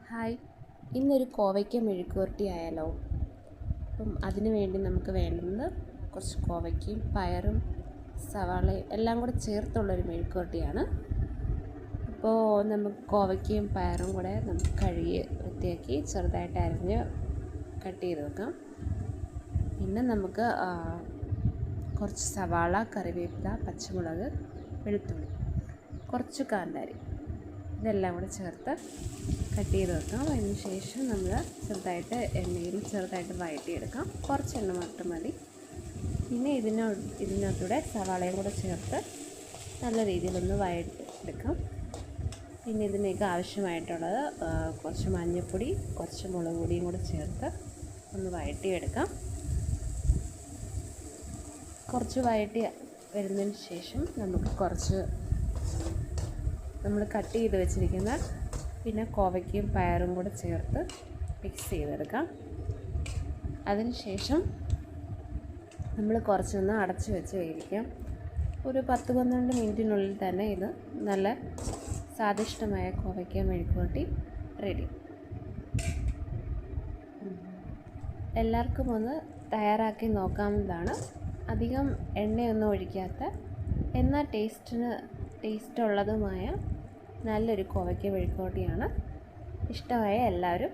Hi, ഇന്നൊരു കോവയ്ക്ക മെഴുക്കുവരട്ടി ആയാലോ? അപ്പം അതിന് വേണ്ടി നമുക്ക് വേണ്ടുന്നത് കുറച്ച് കോവയ്ക്കയും പയറും സവാളയും എല്ലാം കൂടെ ചേർത്തുള്ളൊരു മെഴുക്കുവരട്ടിയാണ്. അപ്പോൾ നമുക്ക് കോവയ്ക്കയും പയറും കൂടെ നമുക്ക് കഴുകി വൃത്തിയാക്കി ചെറുതായിട്ട് അരിഞ്ഞ് കട്ട് ചെയ്ത് വെക്കാം. പിന്നെ നമുക്ക് കുറച്ച് സവാള, കറിവേപ്പില, പച്ചമുളക്, വെളുത്തുള്ളി, കുറച്ച് കാന്താരി ഇതെല്ലാം കൂടെ ചേർത്ത് കട്ട് ചെയ്ത് വെക്കാം. അതിന് ശേഷം നമ്മൾ ചെറുതായിട്ട് എണ്ണയിൽ ചെറുതായിട്ട് വഴറ്റിയെടുക്കാം. കുറച്ച് എണ്ണ മാത്രം മതി. പിന്നെ ഇതിനകത്തൂടെ സവാളയും കൂടെ ചേർത്ത് നല്ല രീതിയിലൊന്ന് വഴറ്റിയെടുക്കാം. പിന്നെ ഇതിലേക്ക് ആവശ്യമായിട്ടുള്ളത് കുറച്ച് മഞ്ഞൾപ്പൊടി, കുറച്ച് മുളക് പൊടിയും കൂടെ ചേർത്ത് ഒന്ന് വഴറ്റിയെടുക്കാം. കുറച്ച് വഴറ്റി വരുന്നതിന് ശേഷം നമുക്ക് കുറച്ച് നമ്മൾ കട്ട് ചെയ്ത് വെച്ചിരിക്കുന്ന പിന്നെ കോവയ്ക്കയും പയറും കൂടെ ചേർത്ത് മിക്സ് ചെയ്തെടുക്കാം. അതിനുശേഷം നമ്മൾ കുറച്ചൊന്ന് അടച്ച് വെച്ച് വേവിക്കാം. ഒരു 10-12 മിനിറ്റിനുള്ളിൽ തന്നെ ഇത് നല്ല സ്വാദിഷ്ടമായ കോവയ്ക്ക മെഴുക്കുവരട്ടി റെഡി. എല്ലാവർക്കും ഒന്ന് തയ്യാറാക്കി നോക്കാവുന്നതാണ്. അധികം എണ്ണയൊന്നും ഒഴിക്കാത്ത എന്നാൽ ടേസ്റ്റുള്ളതുമായ നല്ലൊരു കോവയ്ക്ക മെഴുക്കുവരട്ടിയാണ്. ഇഷ്ടമായ എല്ലാവരും